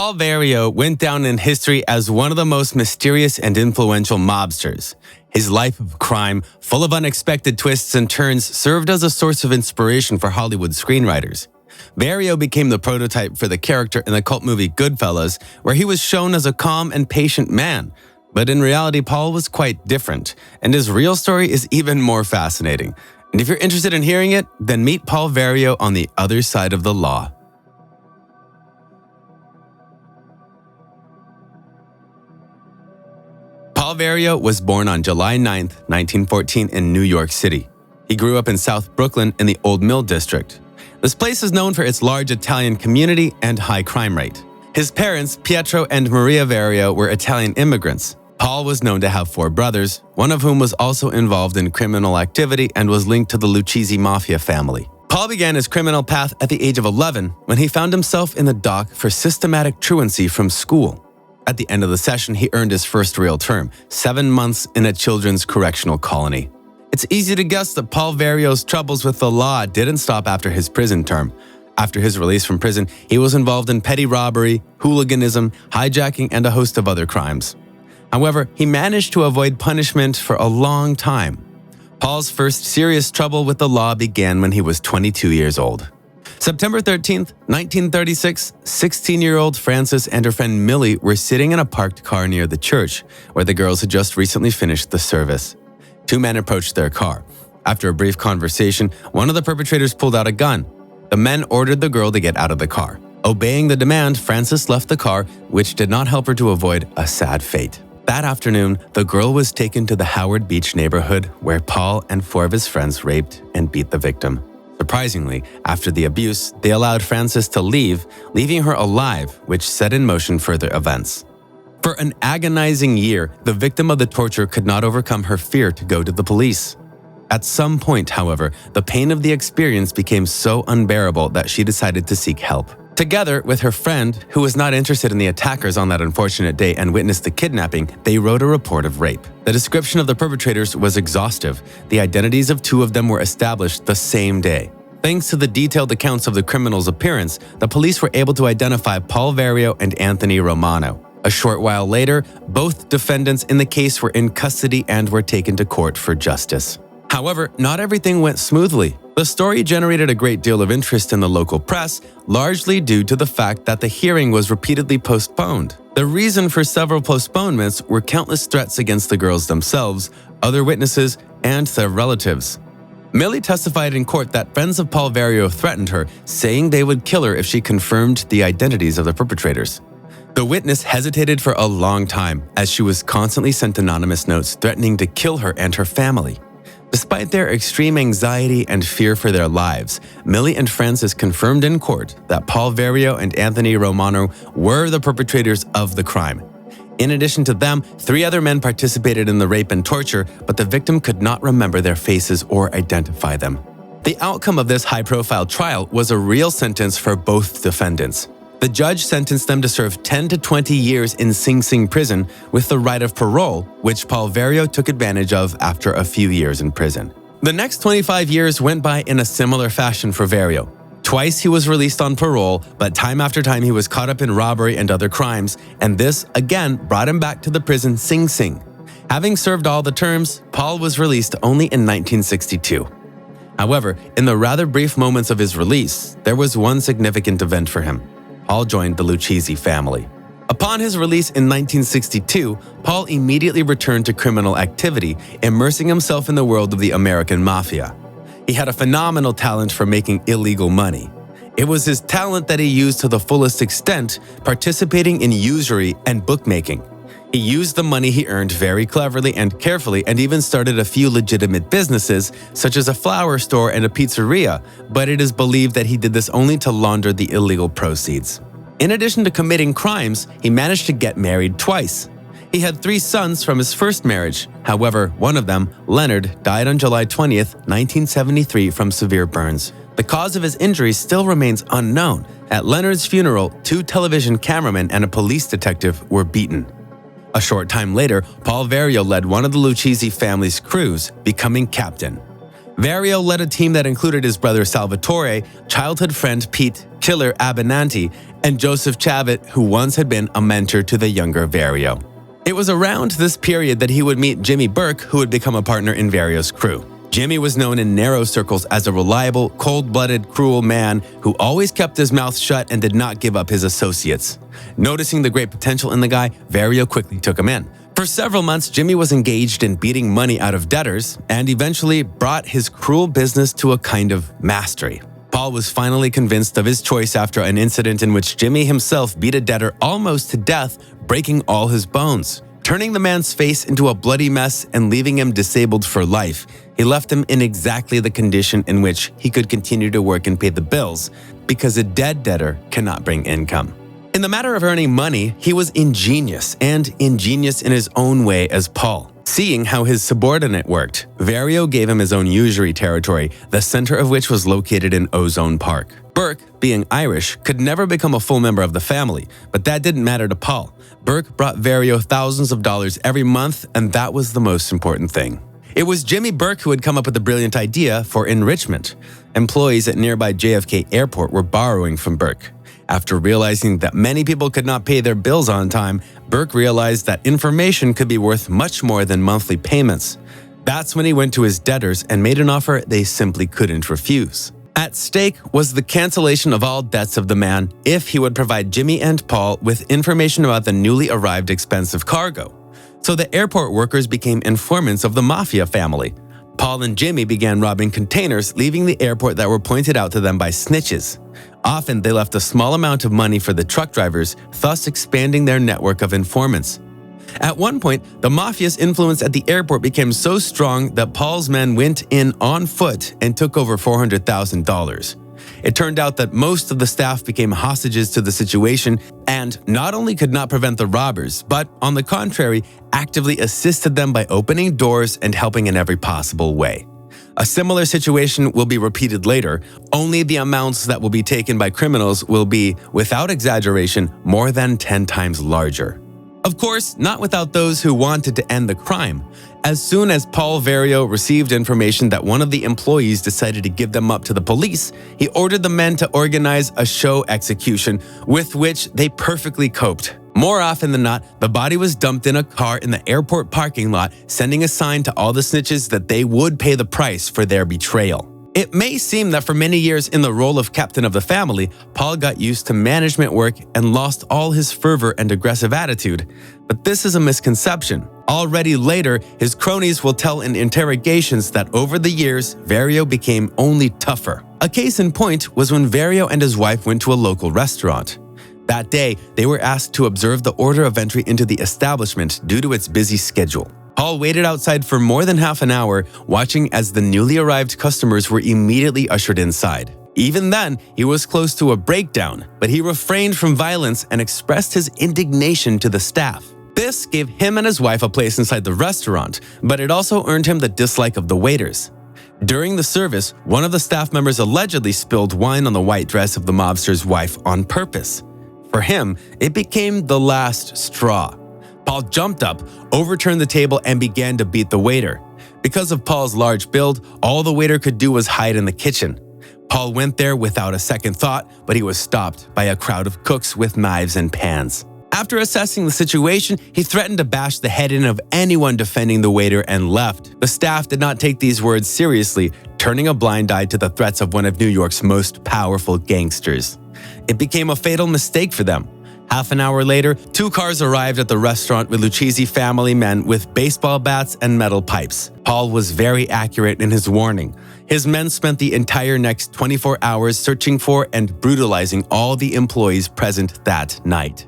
Paul Vario went down in history as one of the most mysterious and influential mobsters. His life of crime, full of unexpected twists and turns, served as a source of inspiration for Hollywood screenwriters. Vario became the prototype for the character in the cult movie Goodfellas, where he was shown as a calm and patient man. But in reality, Paul was quite different, and his real story is even more fascinating. And if you're interested in hearing it, then meet Paul Vario on the other side of the law. Paul Vario was born on July 9, 1914 in New York City. He grew up in South Brooklyn in the Old Mill District. This place is known for its large Italian community and high crime rate. His parents, Pietro and Maria Vario, were Italian immigrants. Paul was known to have 4 brothers, one of whom was also involved in criminal activity and was linked to the Lucchese Mafia family. Paul began his criminal path at the age of 11 when he found himself in the dock for systematic truancy from school. At the end of the session, he earned his first real term, 7 months in a children's correctional colony. It's easy to guess that Paul Vario's troubles with the law didn't stop after his prison term. After his release from prison, he was involved in petty robbery, hooliganism, hijacking, and a host of other crimes. However, he managed to avoid punishment for a long time. Paul's first serious trouble with the law began when he was 22 years old. September 13, 1936, 16-year-old Frances and her friend Millie were sitting in a parked car near the church, where the girls had just recently finished the service. 2 men approached their car. After a brief conversation, one of the perpetrators pulled out a gun. The men ordered the girl to get out of the car. Obeying the demand, Frances left the car, which did not help her to avoid a sad fate. That afternoon, the girl was taken to the Howard Beach neighborhood, where Paul and 4 of his friends raped and beat the victim. Surprisingly, after the abuse, they allowed Frances to leave, leaving her alive, which set in motion further events. For an agonizing year, the victim of the torture could not overcome her fear to go to the police. At some point, however, the pain of the experience became so unbearable that she decided to seek help. Together with her friend, who was not interested in the attackers on that unfortunate day and witnessed the kidnapping, they wrote a report of rape. The description of the perpetrators was exhaustive. The identities of 2 of them were established the same day. Thanks to the detailed accounts of the criminals' appearance, the police were able to identify Paul Vario and Anthony Romano. A short while later, both defendants in the case were in custody and were taken to court for justice. However, not everything went smoothly. The story generated a great deal of interest in the local press, largely due to the fact that the hearing was repeatedly postponed. The reason for several postponements were countless threats against the girls themselves, other witnesses, and their relatives. Millie testified in court that friends of Paul Vario threatened her, saying they would kill her if she confirmed the identities of the perpetrators. The witness hesitated for a long time, as she was constantly sent anonymous notes threatening to kill her and her family. Despite their extreme anxiety and fear for their lives, Millie and Frances confirmed in court that Paul Vario and Anthony Romano were the perpetrators of the crime. In addition to them, 3 other men participated in the rape and torture, but the victim could not remember their faces or identify them. The outcome of this high-profile trial was a real sentence for both defendants. The judge sentenced them to serve 10 to 20 years in Sing Sing prison with the right of parole, which Paul Vario took advantage of after a few years in prison. The next 25 years went by in a similar fashion for Vario. Twice he was released on parole, but time after time he was caught up in robbery and other crimes, and this again brought him back to the prison Sing Sing. Having served all the terms, Paul was released only in 1962. However, in the rather brief moments of his release, there was one significant event for him. Paul joined the Lucchese family. Upon his release in 1962, Paul immediately returned to criminal activity, immersing himself in the world of the American Mafia. He had a phenomenal talent for making illegal money. It was his talent that he used to the fullest extent, participating in usury and bookmaking. He used the money he earned very cleverly and carefully, and even started a few legitimate businesses, such as a flower store and a pizzeria, but it is believed that he did this only to launder the illegal proceeds. In addition to committing crimes, he managed to get married twice. He had 3 sons from his first marriage. However, one of them, Leonard, died on July 20th, 1973 from severe burns. The cause of his injuries still remains unknown. At Leonard's funeral, 2 television cameramen and a police detective were beaten. A short time later, Paul Vario led one of the Lucchese family's crews, becoming captain. Vario led a team that included his brother Salvatore, childhood friend Pete "Killer" Abenanti, and Joseph Chavit, who once had been a mentor to the younger Vario. It was around this period that he would meet Jimmy Burke, who would become a partner in Vario's crew. Jimmy was known in narrow circles as a reliable, cold-blooded, cruel man who always kept his mouth shut and did not give up his associates. Noticing the great potential in the guy, Vario quickly took him in. For several months, Jimmy was engaged in beating money out of debtors and eventually brought his cruel business to a kind of mastery. Paul was finally convinced of his choice after an incident in which Jimmy himself beat a debtor almost to death, breaking all his bones. Turning the man's face into a bloody mess and leaving him disabled for life, he left him in exactly the condition in which he could continue to work and pay the bills, because a dead debtor cannot bring income. In the matter of earning money, he was ingenious, and ingenious in his own way as Paul. Seeing how his subordinate worked, Vario gave him his own usury territory, the center of which was located in Ozone Park. Burke, being Irish, could never become a full member of the family, but that didn't matter to Paul. Burke brought Vario thousands of dollars every month, and that was the most important thing. It was Jimmy Burke who had come up with the brilliant idea for enrichment. Employees at nearby JFK Airport were borrowing from Burke. After realizing that many people could not pay their bills on time, Burke realized that information could be worth much more than monthly payments. That's when he went to his debtors and made an offer they simply couldn't refuse. At stake was the cancellation of all debts of the man if he would provide Jimmy and Paul with information about the newly arrived expensive cargo. So the airport workers became informants of the mafia family. Paul and Jimmy began robbing containers leaving the airport that were pointed out to them by snitches. Often they left a small amount of money for the truck drivers, thus expanding their network of informants. At one point, the mafia's influence at the airport became so strong that Paul's men went in on foot and took over $400,000. It turned out that most of the staff became hostages to the situation and not only could not prevent the robbers, but on the contrary, actively assisted them by opening doors and helping in every possible way. A similar situation will be repeated later, only the amounts that will be taken by criminals will be, without exaggeration, more than 10 times larger. Of course, not without those who wanted to end the crime. As soon as Paul Vario received information that one of the employees decided to give them up to the police, he ordered the men to organize a show execution, with which they perfectly coped. More often than not, the body was dumped in a car in the airport parking lot, sending a sign to all the snitches that they would pay the price for their betrayal. It may seem that for many years in the role of captain of the family, Paul got used to management work and lost all his fervor and aggressive attitude. But this is a misconception. Already later, his cronies will tell in interrogations that over the years, Vario became only tougher. A case in point was when Vario and his wife went to a local restaurant. That day, they were asked to observe the order of entry into the establishment due to its busy schedule. Paul waited outside for more than half an hour, watching as the newly arrived customers were immediately ushered inside. Even then, he was close to a breakdown, but he refrained from violence and expressed his indignation to the staff. This gave him and his wife a place inside the restaurant, but it also earned him the dislike of the waiters. During the service, one of the staff members allegedly spilled wine on the white dress of the mobster's wife on purpose. For him, it became the last straw. Paul jumped up, overturned the table, and began to beat the waiter. Because of Paul's large build, all the waiter could do was hide in the kitchen. Paul went there without a second thought, but he was stopped by a crowd of cooks with knives and pans. After assessing the situation, he threatened to bash the head in of anyone defending the waiter and left. The staff did not take these words seriously, turning a blind eye to the threats of one of New York's most powerful gangsters. It became a fatal mistake for them. Half an hour later, 2 cars arrived at the restaurant with Lucchese family men with baseball bats and metal pipes. Paul was very accurate in his warning. His men spent the entire next 24 hours searching for and brutalizing all the employees present that night.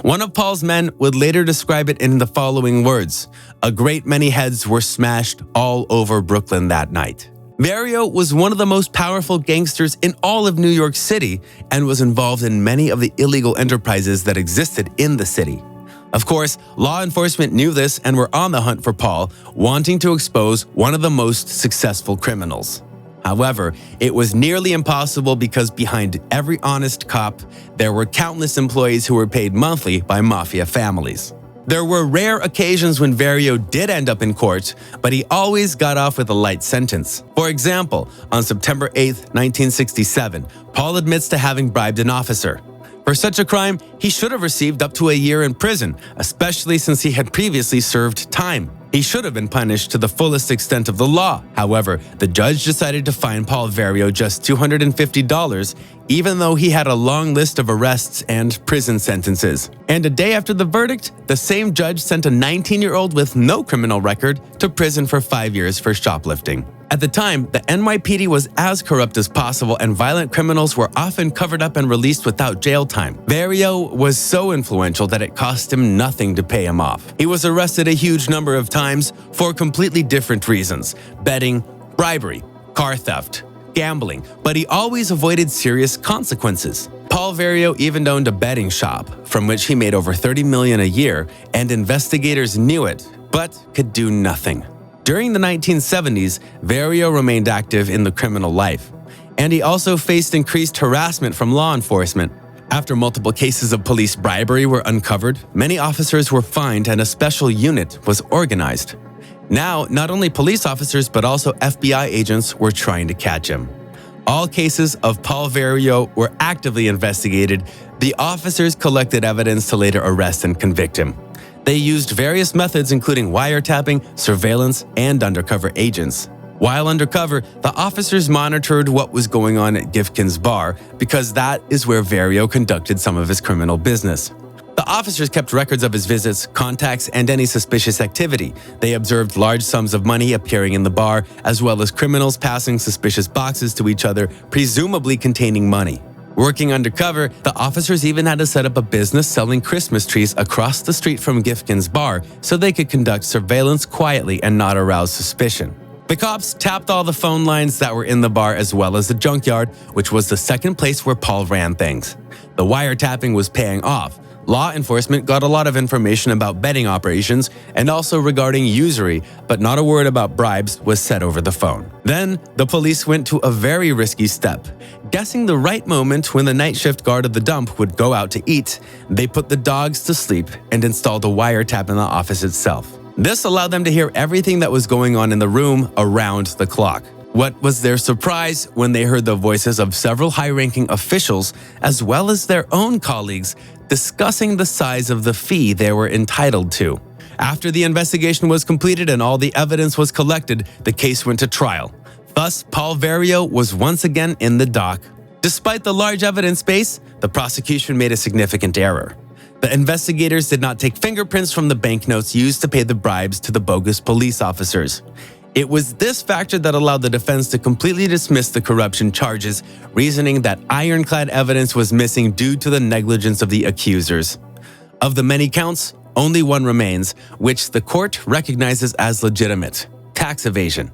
One of Paul's men would later describe it in the following words: "A great many heads were smashed all over Brooklyn that night." Vario was one of the most powerful gangsters in all of New York City and was involved in many of the illegal enterprises that existed in the city. Of course, law enforcement knew this and were on the hunt for Paul, wanting to expose one of the most successful criminals. However, it was nearly impossible because behind every honest cop, there were countless employees who were paid monthly by mafia families. There were rare occasions when Vario did end up in court, but he always got off with a light sentence. For example, on September 8, 1967, Paul admits to having bribed an officer. For such a crime, he should have received up to a year in prison, especially since he had previously served time. He should have been punished to the fullest extent of the law. However, the judge decided to fine Paul Vario just $250, even though he had a long list of arrests and prison sentences. And a day after the verdict, the same judge sent a 19-year-old with no criminal record to prison for 5 years for shoplifting. At the time, the NYPD was as corrupt as possible, and violent criminals were often covered up and released without jail time. Vario was so influential that it cost him nothing to pay him off. He was arrested a huge number of times for completely different reasons: betting, bribery, car theft, gambling, but he always avoided serious consequences. Paul Vario even owned a betting shop, from which he made over $30 million a year, and investigators knew it, but could do nothing. During the 1970s, Vario remained active in the criminal life, and he also faced increased harassment from law enforcement. After multiple cases of police bribery were uncovered, many officers were fined and a special unit was organized. Now, not only police officers but also FBI agents were trying to catch him. All cases of Paul Vario were actively investigated. The officers collected evidence to later arrest and convict him. They used various methods including wiretapping, surveillance, and undercover agents. While undercover, the officers monitored what was going on at Gifkin's bar because that is where Vario conducted some of his criminal business. The officers kept records of his visits, contacts, and any suspicious activity. They observed large sums of money appearing in the bar, as well as criminals passing suspicious boxes to each other, presumably containing money. Working undercover, the officers even had to set up a business selling Christmas trees across the street from Gifkin's bar so they could conduct surveillance quietly and not arouse suspicion. The cops tapped all the phone lines that were in the bar as well as the junkyard, which was the second place where Paul ran things. The wiretapping was paying off. Law enforcement got a lot of information about betting operations and also regarding usury, but not a word about bribes was said over the phone. Then, the police went to a very risky step. Guessing the right moment when the night shift guard of the dump would go out to eat, they put the dogs to sleep and installed a wiretap in the office itself. This allowed them to hear everything that was going on in the room around the clock. What was their surprise when they heard the voices of several high-ranking officials as well as their own colleagues discussing the size of the fee they were entitled to. After the investigation was completed and all the evidence was collected, the case went to trial. Thus, Paul Vario was once again in the dock. Despite the large evidence base, the prosecution made a significant error. The investigators did not take fingerprints from the banknotes used to pay the bribes to the bogus police officers. It was this factor that allowed the defense to completely dismiss the corruption charges, reasoning that ironclad evidence was missing due to the negligence of the accusers. Of the many counts, only one remains, which the court recognizes as legitimate: tax evasion.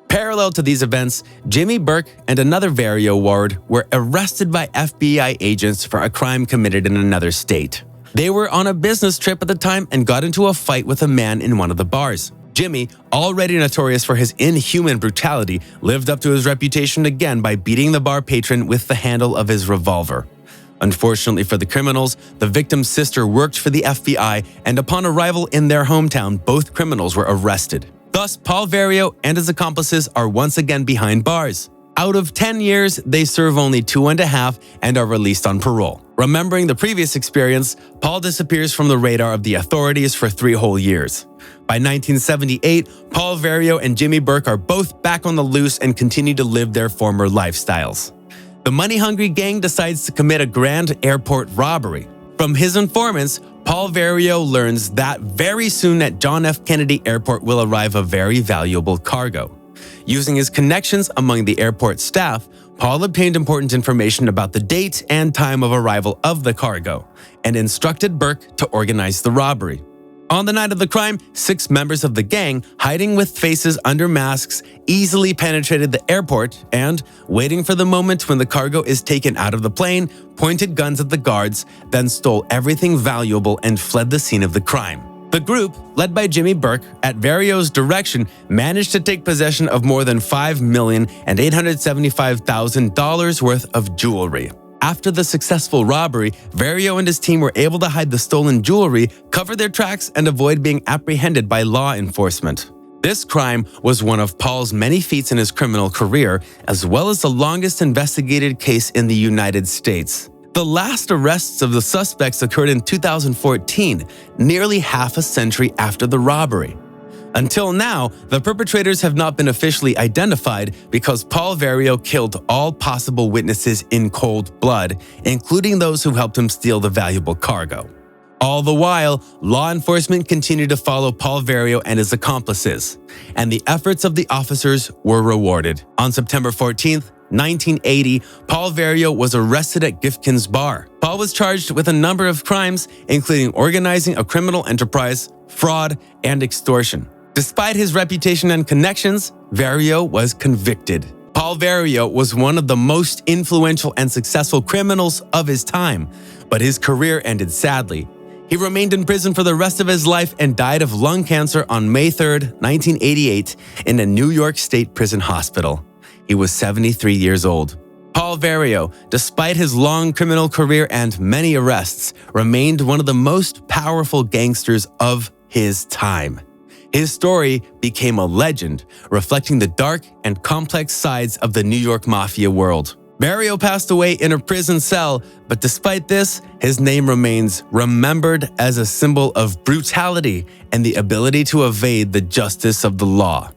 Parallel to these events, Jimmy Burke and another Vario ward were arrested by FBI agents for a crime committed in another state. They were on a business trip at the time and got into a fight with a man in one of the bars. Jimmy, already notorious for his inhuman brutality, lived up to his reputation again by beating the bar patron with the handle of his revolver. Unfortunately for the criminals, the victim's sister worked for the FBI, and upon arrival in their hometown, both criminals were arrested. Thus, Paul Vario and his accomplices are once again behind bars. Out of 10 years, they serve only 2.5 and are released on parole. Remembering the previous experience, Paul disappears from the radar of the authorities for 3 whole years. By 1978, Paul Vario and Jimmy Burke are both back on the loose and continue to live their former lifestyles. The money-hungry gang decides to commit a grand airport robbery. From his informants, Paul Vario learns that very soon at John F. Kennedy Airport will arrive a very valuable cargo. Using his connections among the airport staff, Paul obtained important information about the date and time of arrival of the cargo and instructed Burke to organize the robbery. On the night of the crime, 6 members of the gang, hiding with faces under masks, easily penetrated the airport and, waiting for the moment when the cargo is taken out of the plane, pointed guns at the guards, then stole everything valuable and fled the scene of the crime. The group, led by Jimmy Burke, at Vario's direction, managed to take possession of more than $5,875,000 worth of jewelry. After the successful robbery, Vario and his team were able to hide the stolen jewelry, cover their tracks, and avoid being apprehended by law enforcement. This crime was one of Paul's many feats in his criminal career, as well as the longest investigated case in the United States. The last arrests of the suspects occurred in 2014, nearly half a century after the robbery. Until now, the perpetrators have not been officially identified because Paul Vario killed all possible witnesses in cold blood, including those who helped him steal the valuable cargo. All the while, law enforcement continued to follow Paul Vario and his accomplices, and the efforts of the officers were rewarded. On September 14th, 1980, Paul Vario was arrested at Gifkin's bar. Paul was charged with a number of crimes, including organizing a criminal enterprise, fraud, and extortion. Despite his reputation and connections, Vario was convicted. Paul Vario was one of the most influential and successful criminals of his time, but his career ended sadly. He remained in prison for the rest of his life and died of lung cancer on May 3, 1988, in a New York State prison hospital. He was 73 years old. Paul Vario, despite his long criminal career and many arrests, remained one of the most powerful gangsters of his time. His story became a legend, reflecting the dark and complex sides of the New York Mafia world. Vario passed away in a prison cell, but despite this, his name remains remembered as a symbol of brutality and the ability to evade the justice of the law.